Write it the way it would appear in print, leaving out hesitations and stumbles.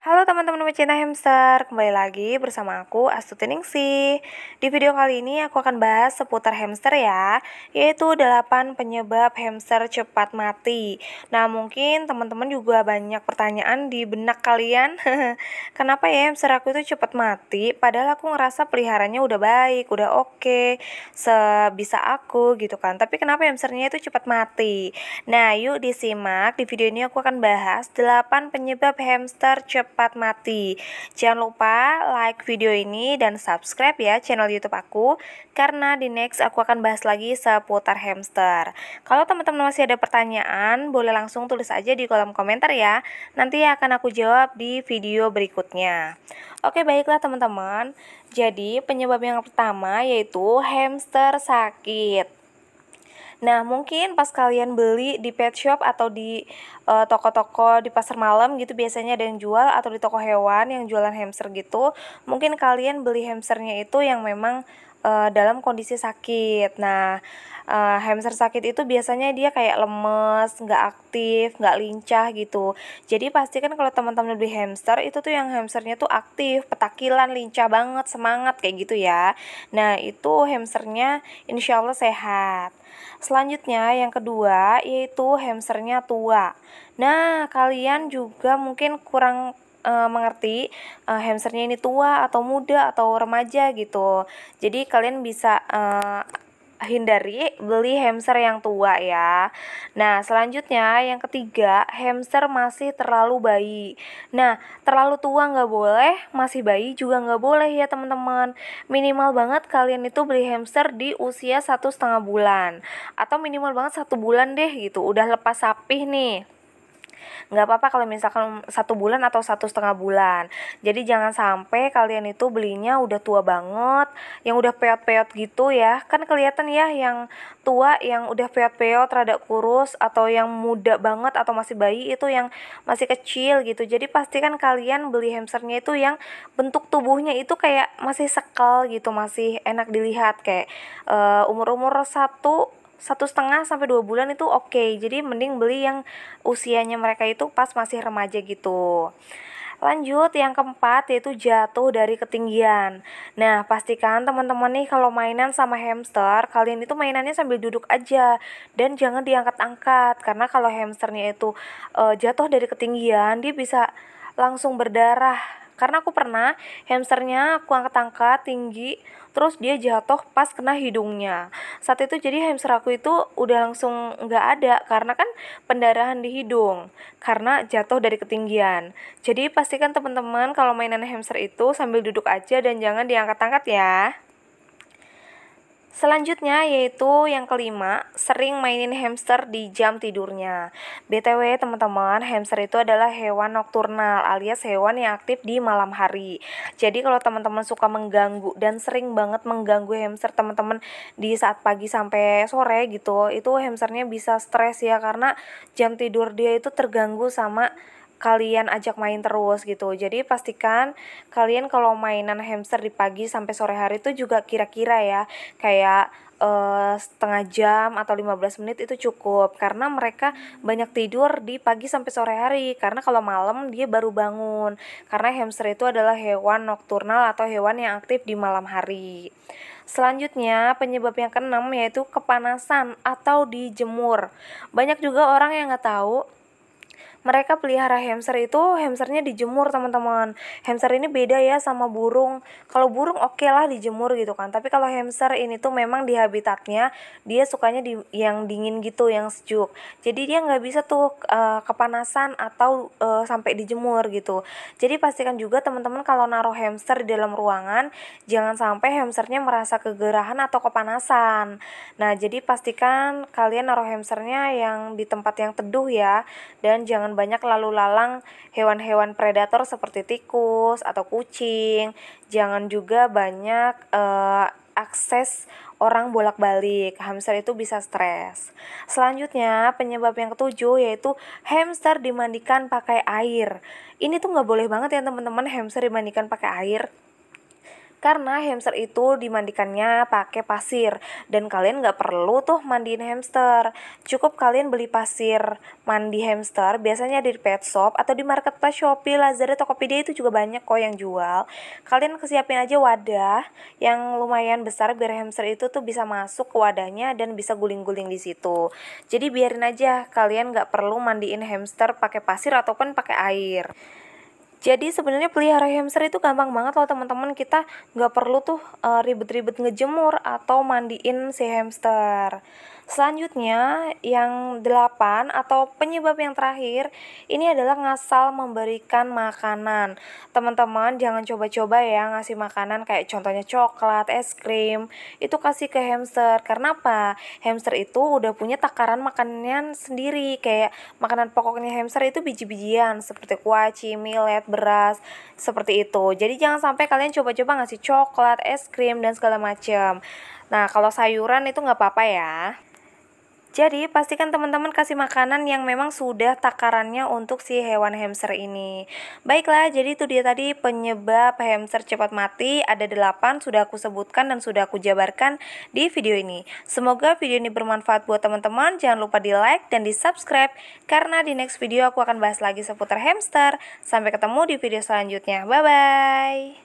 Halo teman-teman pecinta hamster, kembali lagi bersama aku Astuti Ningsih. Di video kali ini aku akan bahas seputar hamster ya, yaitu 8 penyebab hamster cepat mati. Nah mungkin teman-teman juga banyak pertanyaan di benak kalian, kenapa ya hamster aku itu cepat mati, padahal aku ngerasa peliharanya udah baik, udah oke, sebisa aku gitu kan, tapi kenapa hamsternya itu cepat mati? Nah yuk disimak, di video ini aku akan bahas 8 penyebab hamster cepat mati. Jangan lupa like video ini dan subscribe ya channel YouTube aku, karena di next aku akan bahas lagi seputar hamster. Kalau teman-teman masih ada pertanyaan, boleh langsung tulis aja di kolom komentar ya. Nanti akan aku jawab di video berikutnya. Oke, baiklah teman-teman. Jadi penyebab yang pertama yaitu hamster sakit. Nah, mungkin pas kalian beli di pet shop atau di toko-toko di pasar malam gitu, biasanya ada yang jual, atau di toko hewan yang jualan hamster gitu, mungkin kalian beli hamsternya itu yang memang dalam kondisi sakit. Nah, hamster sakit itu biasanya dia kayak lemes, nggak aktif, nggak lincah gitu. Jadi pastikan kalau teman-teman beli hamster itu tuh yang hamsternya tuh aktif, petakilan, lincah banget, semangat kayak gitu ya. Nah, itu hamsternya insya Allah sehat. Selanjutnya yang kedua yaitu hamsternya tua. Nah, kalian juga mungkin kurang mengerti hamsternya ini tua atau muda atau remaja gitu. Jadi kalian bisa hindari beli hamster yang tua ya. Nah, selanjutnya yang ketiga, hamster masih terlalu bayi. Nah, terlalu tua nggak boleh, masih bayi juga nggak boleh ya teman-teman. Minimal banget kalian itu beli hamster di usia 1,5 bulan, atau minimal banget 1 bulan deh gitu. Udah lepas sapih nih. Nggak apa-apa kalau misalkan 1 bulan atau 1,5 bulan. Jadi jangan sampai kalian itu belinya udah tua banget, yang udah peot-peot gitu ya. Kan kelihatan ya yang tua, yang udah peot-peot, rada kurus, atau yang muda banget atau masih bayi itu yang masih kecil gitu. Jadi pastikan kalian beli hamsternya itu yang bentuk tubuhnya itu kayak masih sekal gitu, masih enak dilihat, kayak umur-umur 1,5 sampai 2 bulan itu oke. Jadi mending beli yang usianya mereka itu pas masih remaja gitu. Lanjut yang keempat yaitu jatuh dari ketinggian. Nah, pastikan teman-teman nih kalau mainan sama hamster, kalian itu mainannya sambil duduk aja dan jangan diangkat-angkat, karena kalau hamsternya itu jatuh dari ketinggian, dia bisa langsung berdarah. Karena aku pernah hamsternya aku angkat-angkat tinggi, terus dia jatuh pas kena hidungnya. Saat itu jadi hamster aku itu udah langsung nggak ada, karena kan pendarahan di hidung karena jatuh dari ketinggian. Jadi pastikan teman-teman kalau mainan hamster itu sambil duduk aja dan jangan diangkat-angkat ya. Selanjutnya yaitu yang kelima, sering mainin hamster di jam tidurnya. BTW teman-teman, hamster itu adalah hewan nokturnal alias hewan yang aktif di malam hari. Jadi kalau teman-teman suka mengganggu dan sering banget mengganggu hamster teman-teman di saat pagi sampai sore gitu, itu hamsternya bisa stres ya, karena jam tidur dia itu terganggu sama kalian ajak main terus gitu. Jadi pastikan kalian kalau mainan hamster di pagi sampai sore hari itu juga kira-kira ya, kayak setengah jam atau 15 menit itu cukup, karena mereka banyak tidur di pagi sampai sore hari, karena kalau malam dia baru bangun, karena hamster itu adalah hewan nokturnal atau hewan yang aktif di malam hari. Selanjutnya penyebab yang keenam yaitu kepanasan atau dijemur. Banyak juga orang yang nggak tahu mereka pelihara hamster itu hamsternya dijemur teman-teman. Hamster ini beda ya sama burung. Kalau burung oke lah dijemur gitu kan, tapi kalau hamster ini tuh memang di habitatnya dia sukanya di yang dingin gitu, yang sejuk. Jadi dia nggak bisa tuh kepanasan atau sampai dijemur gitu. Jadi pastikan juga teman-teman kalau naruh hamster di dalam ruangan, jangan sampai hamsternya merasa kegerahan atau kepanasan. Nah, jadi pastikan kalian naruh hamsternya yang di tempat yang teduh ya, dan jangan banyak lalu lalang hewan-hewan predator seperti tikus atau kucing. Jangan juga banyak akses orang bolak-balik. Hamster itu bisa stres. Selanjutnya penyebab yang ketujuh yaitu hamster dimandikan pakai air. Ini tuh nggak boleh banget ya teman-teman, hamster dimandikan pakai air. Karena hamster itu dimandikannya pakai pasir, dan kalian nggak perlu tuh mandiin hamster. Cukup kalian beli pasir mandi hamster, biasanya di pet shop atau di marketplace Shopee, Lazada, Tokopedia itu juga banyak kok yang jual. Kalian kesiapin aja wadah yang lumayan besar biar hamster itu tuh bisa masuk ke wadahnya dan bisa guling-guling di situ. Jadi biarin aja, kalian nggak perlu mandiin hamster pakai pasir ataupun pakai air. Jadi sebenarnya pelihara hamster itu gampang banget loh teman-teman, kita nggak perlu tuh ribet-ribet ngejemur atau mandiin si hamster. Selanjutnya yang 8 atau penyebab yang terakhir ini adalah ngasal memberikan makanan. Teman-teman jangan coba-coba ya ngasih makanan kayak contohnya coklat, es krim, itu kasih ke hamster. Karena apa? Hamster itu udah punya takaran makanan sendiri, kayak makanan pokoknya hamster itu biji-bijian seperti kuaci, millet, beras, seperti itu. Jadi jangan sampai kalian coba-coba ngasih coklat, es krim, dan segala macam. Nah, kalau sayuran itu nggak apa-apa ya. Jadi pastikan teman-teman kasih makanan yang memang sudah takarannya untuk si hewan hamster ini. Baiklah, jadi itu dia tadi penyebab hamster cepat mati. Ada 8 sudah aku sebutkan dan sudah aku jabarkan di video ini. Semoga video ini bermanfaat buat teman-teman. Jangan lupa di like dan di subscribe, karena di next video aku akan bahas lagi seputar hamster. Sampai ketemu di video selanjutnya. Bye-bye.